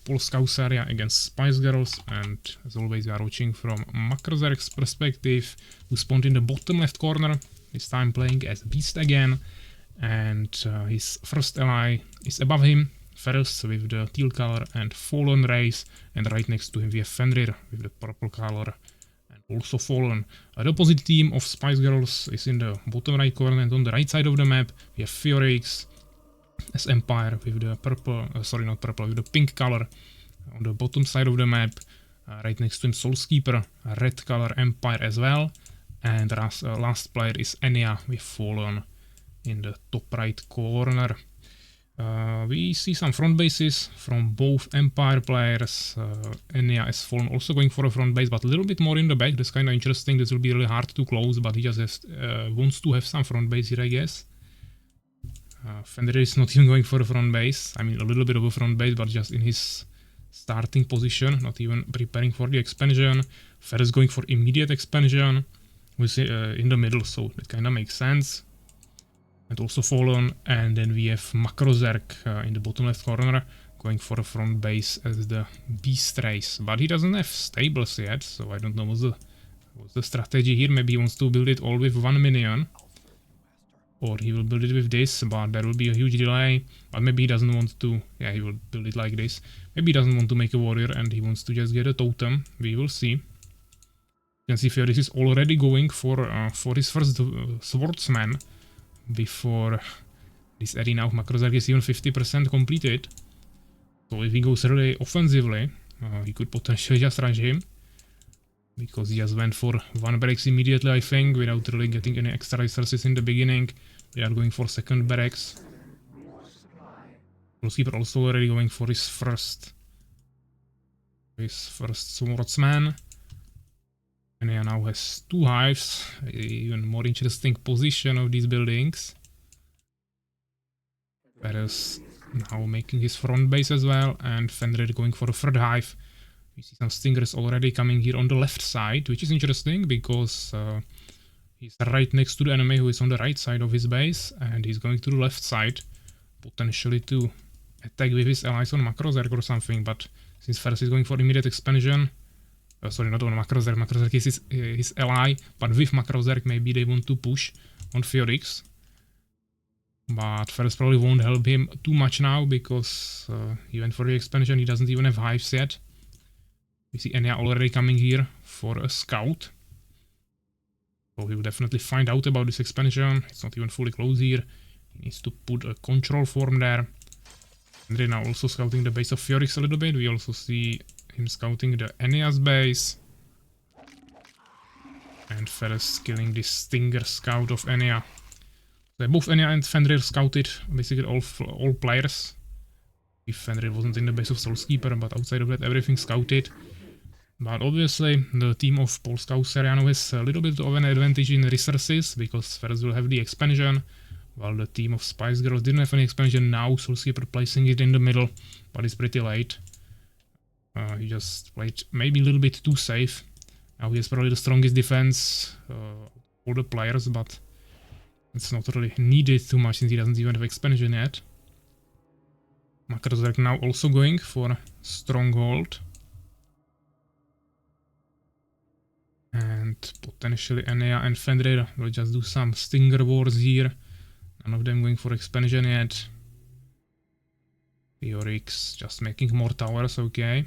Polska Husaria against Spies girls, and as always we are watching from Makrozerk's perspective, who spawned in the bottom left corner, this time playing as Beast again, and his first ally is above him, Ferus with the teal color and Fallen race, and right next to him we have Fenrir with the purple color and also Fallen. The opposite team of Spice Girls is in the bottom right corner, and on the right side of the map we have Fiorix as Empire with the purple, with the pink color on the bottom side of the map. Right next to him Soulskeeper, red color Empire as well, and last player is Enya with Fallen in the top right corner. We see some front bases from both Empire players. Enya is Fallen also going for a front base, but a little bit more in the back. That's kind of interesting. This will be really hard to close, but he just wants to have some front base here, I guess. Fenrir is not even going for a front base. I mean, a little bit of a front base, but just in his starting position, not even preparing for the expansion. Fer is going for immediate expansion, with in the middle, so that kind of makes sense. And also Fallen, and then we have Makrozerk in the bottom left corner, going for a front base as the Beast race. But he doesn't have stables yet, so I don't know what's the strategy here. Maybe he wants to build it all with one minion. Or he will build it with this, but there will be a huge delay. But maybe he doesn't want to, yeah, he will build it like this. Maybe he doesn't want to make a warrior and he wants to just get a totem. We will see. You can see Fiorix is already going for his first swordsman before this arena of Makrozerk is even 50% completed. So if he goes really offensively, he could potentially just rush him. Because he just went for one barracks immediately, I think, without really getting any extra resources in the beginning. They are going for second barracks. Soulskeeper also already going for his first swordsman. And he now has two hives, even more interesting position of these buildings. Whereas now making his front base as well, and Fenrir going for a third hive. We see some stingers already coming here on the left side, which is interesting because he's right next to the enemy who is on the right side of his base, and he's going to the left side, potentially to attack with his allies on Makrozerk or something. But since Ferus is going for immediate expansion, sorry, not on Makrozerk, Makrozerk is his ally, but with Makrozerk maybe they want to push on Fiorix. But Ferus probably won't help him too much now because he went for the expansion, he doesn't even have hives yet. We see Enya already coming here for a scout. So he will definitely find out about this expansion. It's not even fully closed here. He needs to put a control form there. And they're now also scouting the base of Fiorix a little bit. We also see him scouting the Enya's base. And Ferus killing this Stinger scout of Enya. So both Enya and Fenrir scouted basically all players. If Fenrir wasn't in the base of Soulskeeper, but outside of that everything scouted. But obviously the team of Polska Husaria has a little bit of an advantage in resources, because Ferus will have the expansion, while the team of Spice Girls didn't have any expansion. Now Soulskeeper placing it in the middle, but it's pretty late. He just played maybe a little bit too safe. Now he has probably the strongest defense all the players, but it's not really needed too much since he doesn't even have expansion yet. Makrozerk now also going for Stronghold. And potentially Enya and Fenrir will just do some Stinger wars here. None of them going for expansion yet. Fiorix just making more towers, okay.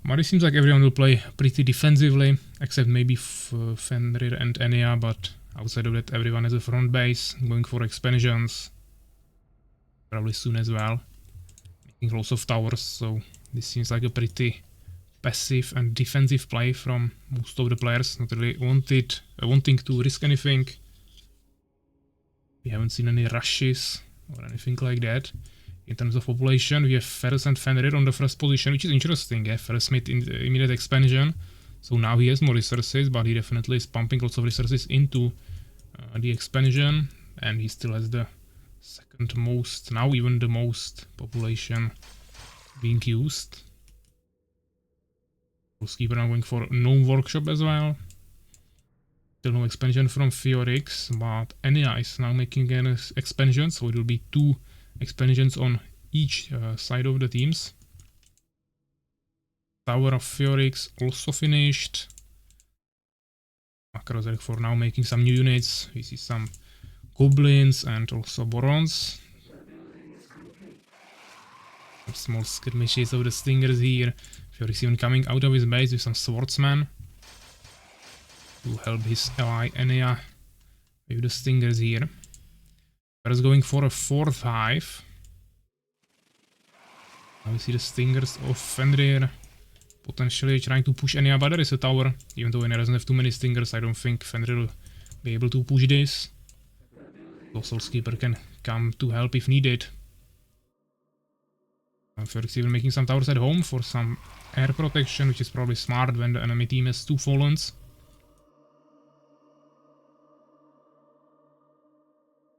But it seems like everyone will play pretty defensively, except maybe Fenrir and Enya, but outside of that everyone has a front base, going for expansions. Probably soon as well. Making lots of towers, so this seems like a pretty passive and defensive play from most of the players, not really wanting to risk anything. We haven't seen any rushes or anything like that. In terms of population, we have Ferus and Fenrir on the first position, which is interesting. Yeah, Ferus made immediate expansion, so now he has more resources, but he definitely is pumping lots of resources into the expansion, and he still has the second most, now even the most population being used. Soulskeeper now going for Gnome Workshop as well. Still no expansion from Fiorix, but Enya is now making an expansion, so it will be two expansions on each side of the teams. Tower of Fiorix also finished. Makrozerk for now making some new units. We see some goblins and also Borons. Some small skirmishes of the Stingers here. Fiorix even coming out of his base with some swordsmen to help his ally Enea with the Stingers here. First going for a 4-5. Now we see the Stingers of Fenrir potentially trying to push Enea, but there is a tower. Even though Enea doesn't have too many Stingers, I don't think Fenrir will be able to push this. So Soulskeeper can come to help if needed. First even making some towers at home for some air protection, which is probably smart when the enemy team has 2 Fallens.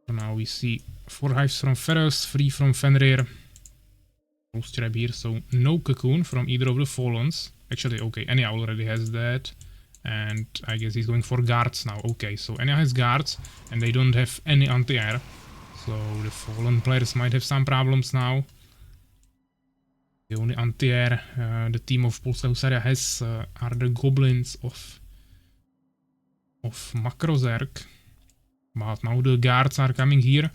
So now we see 4 hives from Ferros, 3 from Fenrir. Ghost trap here, so no cocoon from either of the Fallens. Actually, okay, Enea already has that. And I guess he's going for guards now. Okay, so Enea has guards, and they don't have any anti-air. So the Fallen players might have some problems now. The only anti-air the team of Polska Husaria has are the goblins of Makrozerk. But now the guards are coming here,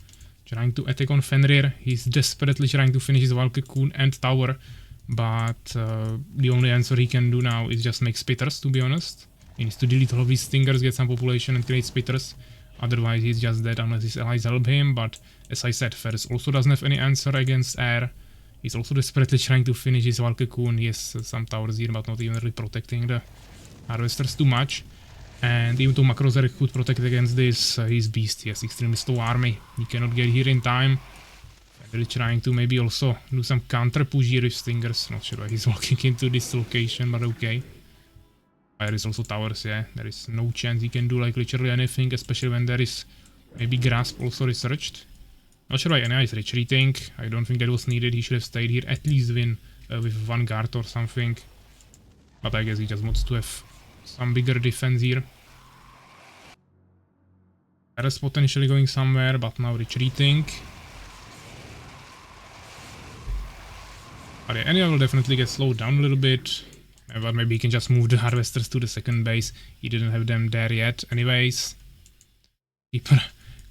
trying to attack on Fenrir. He's desperately trying to finish his Wild Cocoon and tower. But the only answer he can do now is just make spitters, to be honest. He needs to delete all of these Stingers, get some population and create spitters. Otherwise he's just dead unless his allies help him. But as I said, Ferris also doesn't have any answer against air. He's also desperately trying to finish his Wild Cocoon. He has some towers here, but not even really protecting the harvesters too much. And even though Makrozerk could protect against this, he's beast. He has extremely slow army. He cannot get here in time. Really trying to maybe also do some counter push here with Stingers. Not sure why he's walking into this location, but okay. There is also towers, yeah. There is no chance he can do like literally anything, especially when there is maybe Grasp also researched. Not sure why Enea is retreating. I don't think that was needed. He should have stayed here, at least win with 1 guard or something. But I guess he just wants to have some bigger defense here. Ferris potentially going somewhere, but now retreating. But yeah, Enea will definitely get slowed down a little bit. But maybe he can just move the harvesters to the second base. He didn't have them there yet anyways. Keeper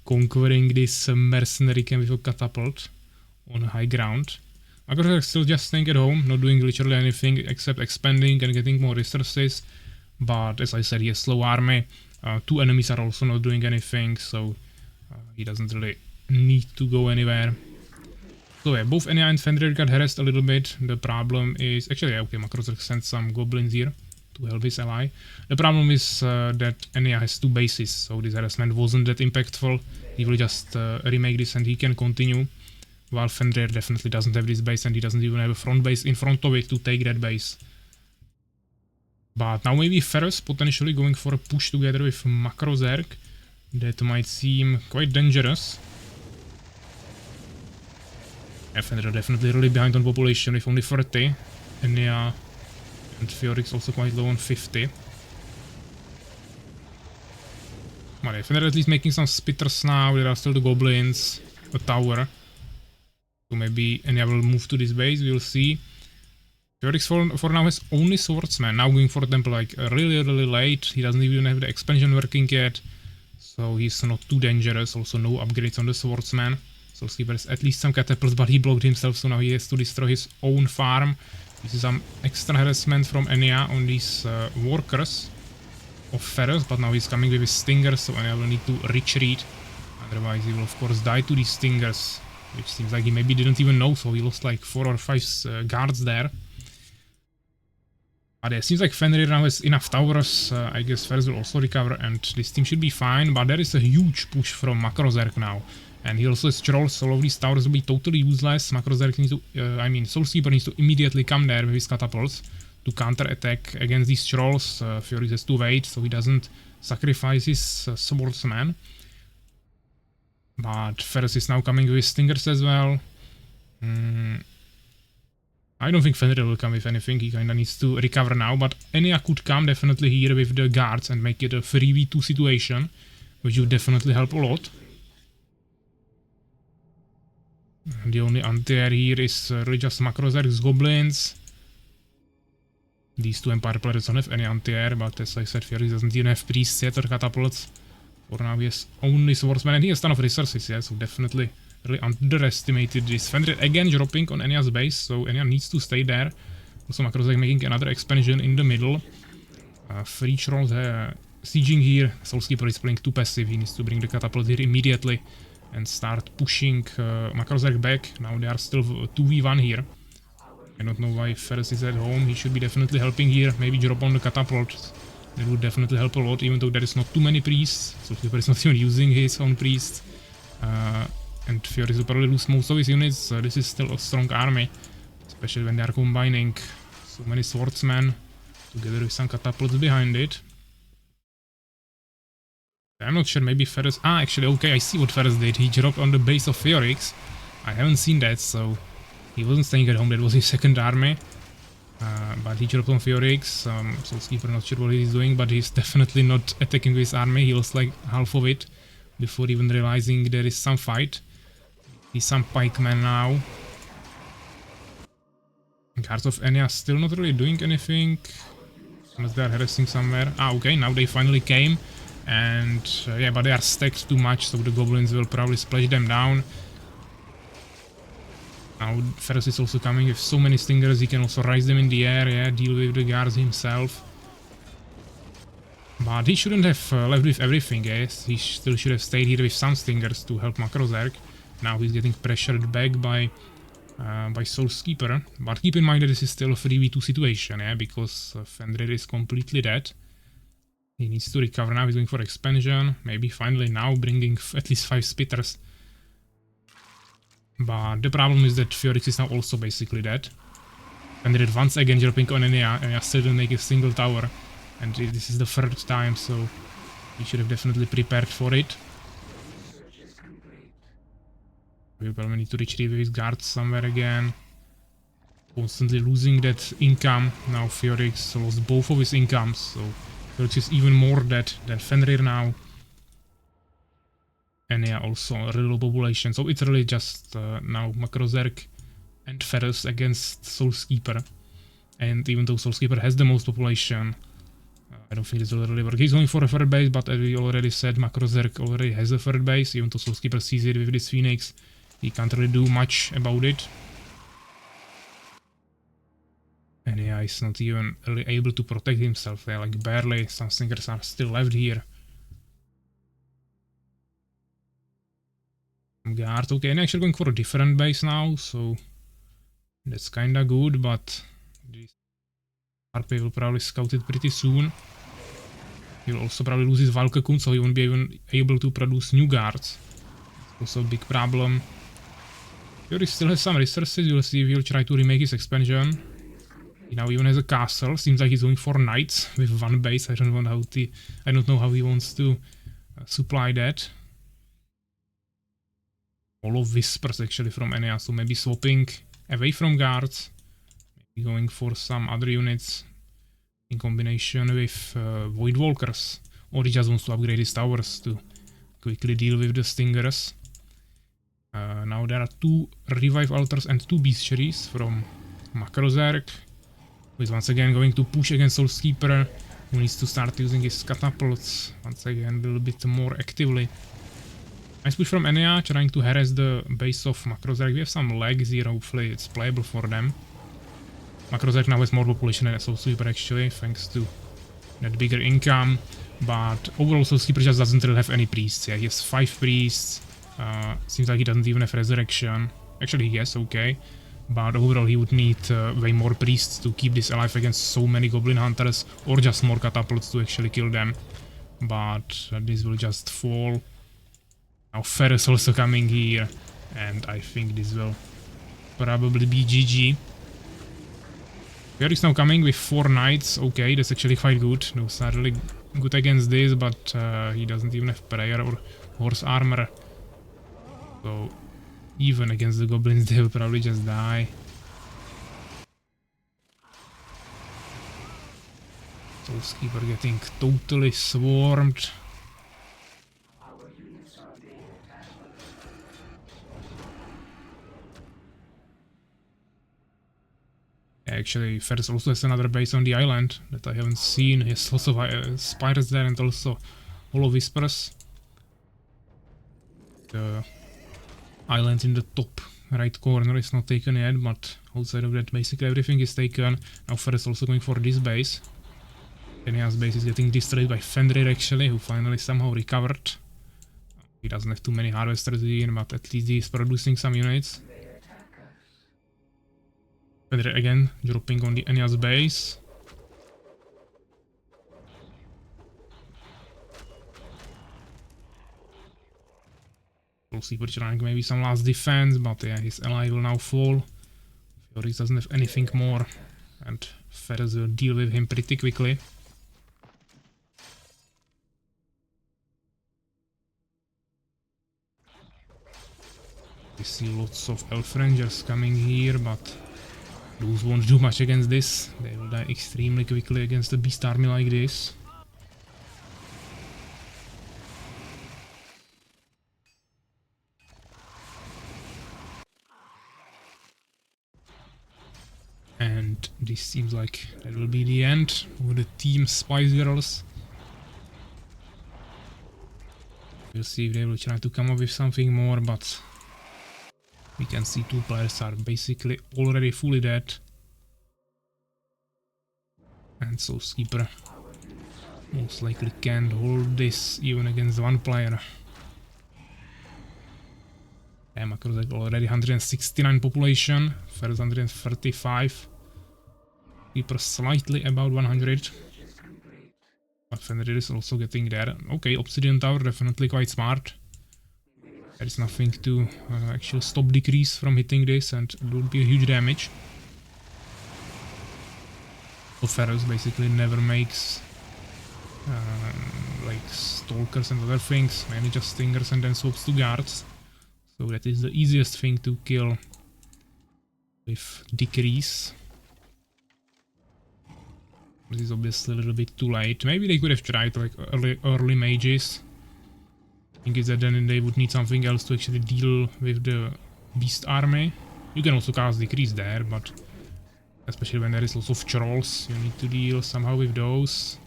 conquering this mercenary camp with a catapult on high ground. Makrozerk still just staying at home, not doing literally anything except expanding and getting more resources. But as I said, he has slow army. 2 enemies are also not doing anything, so he doesn't really need to go anywhere. So yeah, both Enea and Fenrir got harassed a little bit. The problem is... Actually, yeah, okay, Makrozerk sent some goblins here to help his ally. The problem is that Enea has 2 bases, so this harassment wasn't that impactful. He will just remake this and he can continue. While Fenrir definitely doesn't have this base and he doesn't even have a front base in front of it to take that base. But now maybe Ferris potentially going for a push together with Makrozerk. That might seem quite dangerous. Fenrir definitely really behind on population with only 30. Enea and Fiorix also quite low on 50. But Fenrir at least making some spitters now. There are still the goblins, a tower. So maybe Enea will move to this base, we'll see. Fiorix for now has only swordsman. Now going for a temple like really late. He doesn't even have the expansion working yet. So he's not too dangerous. Also no upgrades on the swordsman. Soulskeeper has at least some catapults, but he blocked himself, so now he has to destroy his own farm. This is some extra harassment from Enea on these workers of Ferris, but now he's coming with his Stingers, so Enea will need to retreat. Otherwise he will of course die to these Stingers, which seems like he maybe didn't even know, so he lost like 4 or 5 guards there. But yeah, seems like Fenrir now has enough towers. I guess Ferris will also recover and this team should be fine, but there is a huge push from Makrozerk now. And he also has trolls, so all of these towers will be totally useless. Makrozerk needs to, Soulskeeper needs to immediately come there with his catapults to counter-attack against these trolls. Fiorix has to wait, so he doesn't sacrifice his swordsman. But Ferris is now coming with Stingers as well. I don't think Fenrir will come with anything, he kinda needs to recover now. But Enea could come definitely here with the guards and make it a 3v2 situation, which would definitely help a lot. The only anti-air here is really just Macrozerg's goblins. These two Empire players don't have any anti-air, but as I said, Fury doesn't even have priests yet or catapults. For now he has only swordsmen and he has ton of resources, yeah, so definitely really underestimated this. Fenrir again dropping on Enya's base, so Enya needs to stay there. Also Macrozerg making another expansion in the middle. Free trolls sieging here. Soulskeeper is playing too passive, he needs to bring the catapult here immediately and start pushing Macrozerg back. Now they are still 2v1 here. I don't know why Ferris is at home, he should be definitely helping here. Maybe drop on the catapult. That would definitely help a lot, even though there is not too many priests. Soulskeeper is not even using his own priests. And Fury will probably lose most of his units. This is still a strong army, especially when they are combining so many swordsmen together with some catapults behind it. I'm not sure, maybe Ferris... Ah, actually, okay, I see what Ferris did. He dropped on the base of Fiorix. I haven't seen that, so... He wasn't staying at home, that was his second army. But he dropped on Fiorix. Soulskeeper, not sure what he's doing, but he's definitely not attacking with his army. He lost like half of it before even realizing there is some fight. He's some pikemen now. Guards of Enya still not really doing anything. Unless they are harassing somewhere. Ah, okay, now they finally came. And yeah, but they are stacked too much, so the goblins will probably splash them down. Now Ferris is also coming with so many stingers, he can also raise them in the air, yeah, deal with the guards himself. But he shouldn't have left with everything, yes, he still should have stayed here with some stingers to help Macrozerg. Now he's getting pressured back by Soulskeeper, but keep in mind that this is still a 3v2 situation, yeah, because Fenrir is completely dead. He needs to recover now, he's going for expansion, maybe finally now bringing at least 5 spitters. But the problem is that Fiorix is now also basically dead. Fenrir once again dropping on Enya, Enya still didn't make a single tower. And this is the third time, so he should have definitely prepared for it. We'll probably need to retrieve his guards somewhere again. Constantly losing that income. Now Fiorix lost both of his incomes, so Fiorix is even more dead than Fenrir now. And yeah, also a really low population, so it's really just now Macrozerg and Ferris against Soulskeeper. And even though Soulskeeper has the most population, I don't think this will really work. He's going for a third base, but as we already said, Macrozerg already has a third base. Even though Soulskeeper sees it with this Phoenix, he can't really do much about it. And yeah, he's not even really able to protect himself there, like barely. Some stingers are still left here. Guard, okay, and actually going for a different base now, so that's kinda good, but this RP will probably scout it pretty soon. He will also probably lose his Valkakun, so he won't be even able to produce new guards. Also a big problem. Fury still has some resources, we'll see if he'll try to remake his expansion. He now even has a castle, seems like he's going for knights with one base. I don't know how he wants to supply that. All of whispers actually from Enya, so maybe swapping away from guards, maybe going for some other units in combination with Voidwalkers, or he just wants to upgrade his towers to quickly deal with the stingers. Now there are 2 revive altars and 2 bestiaries from Macrozerg, who is once again going to push against Soulskeeper, who needs to start using his catapults once again a little bit more actively. Nice push from Enya, trying to harass the base of Macrozerg. We have some lags here, hopefully it's playable for them. Macrozerg now has more population than Soulskeeper actually, thanks to that bigger income. But overall Soulskeeper just doesn't really have any priests. Yeah, he has 5 priests. Seems like he doesn't even have resurrection. Actually he has, okay. But overall he would need way more priests to keep this alive against so many goblin hunters, or just more catapults to actually kill them. But this will just fall. Now Ferris also coming here, and I think this will probably be GG. Here is now coming with 4 knights, okay, that's actually quite good. Those are really good against this, but he doesn't even have prayer or horse armor. So even against the goblins they will probably just die. Soulskeeper getting totally swarmed. Actually, Ferris also has another base on the island that I haven't seen. He has lots of spiders there and also Hollow Whispers. The island in the top right corner is not taken yet, but outside of that basically everything is taken. Now Ferris also going for this base. Enia's base is getting destroyed by Fenrir actually, who finally somehow recovered. He doesn't have too many harvesters in, but at least he's producing some units. Fenrir again dropping on the Enia's base. We'll see trying maybe some last defense, but yeah, his ally will now fall. Fioris doesn't have anything more, and Ferris will deal with him pretty quickly. We see lots of Elf Rangers coming here, but those won't do much against this. They will die extremely quickly against a beast army like this. And this seems like that will be the end of the team Spies girls. We'll see if they will try to come up with something more, but we can see two players are basically already fully dead. And so Skipper most likely can't hold this even against one player. Macros already 169 population, Ferris 135. Skipper slightly about 100. But Fenrir is also getting there. Okay, Obsidian Tower definitely quite smart. There is nothing to actually stop decrease from hitting this, and it would be a huge damage. So Ferris basically never makes like stalkers and other things, mainly just stingers and then swaps to guards. So that is the easiest thing to kill with decrease. This is obviously a little bit too late. Maybe they could have tried like early mages. I think is that then they would need something else to actually deal with the beast army. You can also cast decrease there, but especially when there is lots of trolls, you need to deal somehow with those.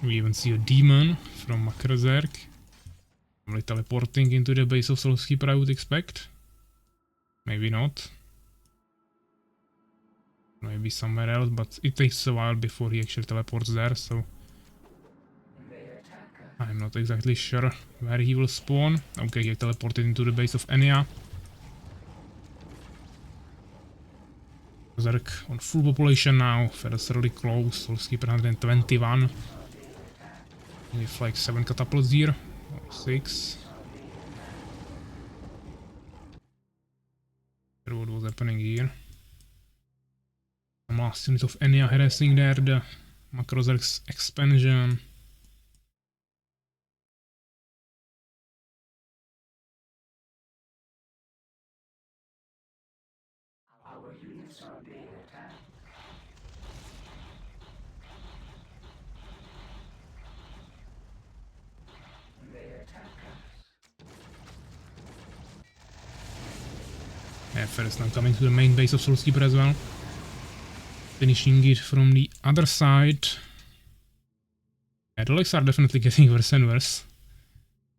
We even see a demon from Makrozerk. Probably teleporting into the base of Soulskeeper, I would expect. Maybe not. Maybe somewhere else, but it takes a while before he actually teleports there, so I'm not exactly sure where he will spawn. Okay, he teleported into the base of Enya. Zerk on full population now, Ferris really close, Soulskeeper 121. We have like 7 catapults here, or 6. What was happening here? Some last unit of Enya harassing there, the Makrozerk's expansion. Our units are being attacked. They attack us. Yeah, Ferris now coming to the main base of Soulskeeper as well. Finishing it from the other side. Yeah, the legs are definitely getting worse and worse.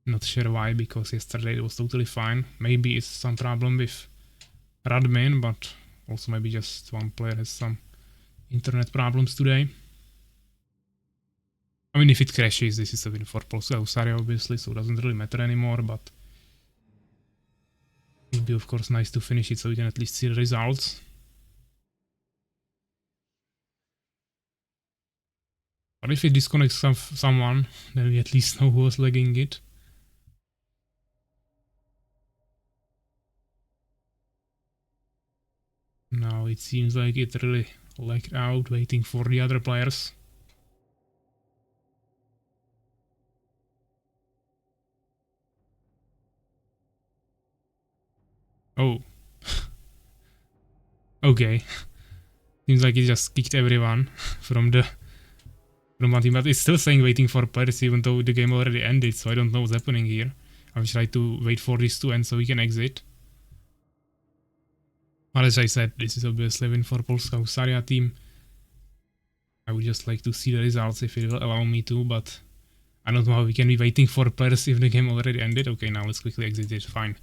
Not sure why, because yesterday it was totally fine. Maybe it's some problem with Radmin, but also maybe just one player has some internet problems today. I mean, if it crashes, this is a win for Polska Husaria, obviously, so it doesn't really matter anymore, but it would be, of course, nice to finish it so we can at least see the results. But if it disconnects someone, then we at least know who was lagging it. Now it seems like it really lagged out, waiting for the other players. Oh. Okay. Seems like it just kicked everyone from the from my team, but it's still saying waiting for players even though the game already ended, so I don't know what's happening here. I will try to wait for this to end so we can exit. But as I said, this is obviously a win for Polska Husaria team. I would just like to see the results if it will allow me to, but I don't know how we can be waiting for players if the game already ended. Okay, now let's quickly exit it, fine.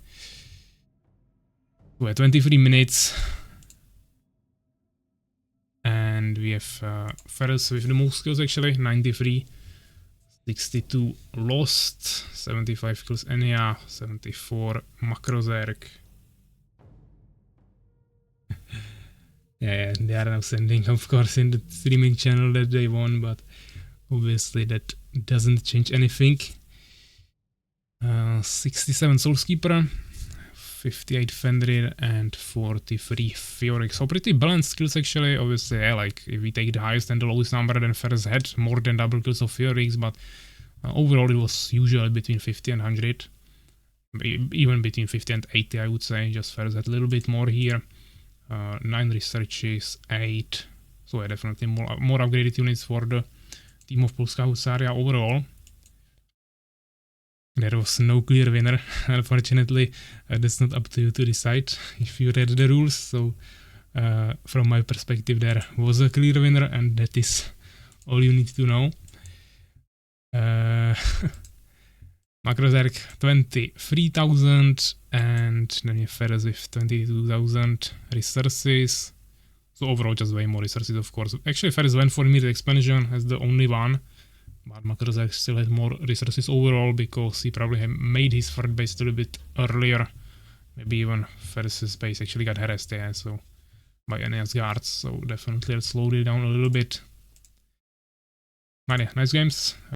We're 23 minutes. And we have Ferris with the most kills actually, 93. 62 lost, 75 kills Enya, 74 Makrozerk. Yeah, they are now sending, of course, in the streaming channel that they won, but obviously that doesn't change anything. 67 Soulskeeper, 58 Fenrir, and 43 Fiorix. So pretty balanced kills actually. Obviously, yeah, like if we take the highest and the lowest number, then Ferris had more than double kills of Fiorix, but overall it was usually between 50 and 100. Even between 50 and 80, I would say. Just Ferris had a little bit more here. 9 researches, 8. So yeah, definitely more upgraded units for the team of Polska Husaria overall. There was no clear winner, unfortunately. That's not up to you to decide if you read the rules. So from my perspective, there was a clear winner, and that is all you need to know. Makrozerk 23,000, and then you have Ferris with 22,000 resources. So overall, just way more resources, of course. Actually, Ferris went for immediate expansion as the only one. But Makrozerk still had more resources overall because he probably had made his third base a little bit earlier. Maybe even Ferris's base actually got harassed there, so by Enya's guards. So definitely let's slow it down a little bit. But yeah, nice games.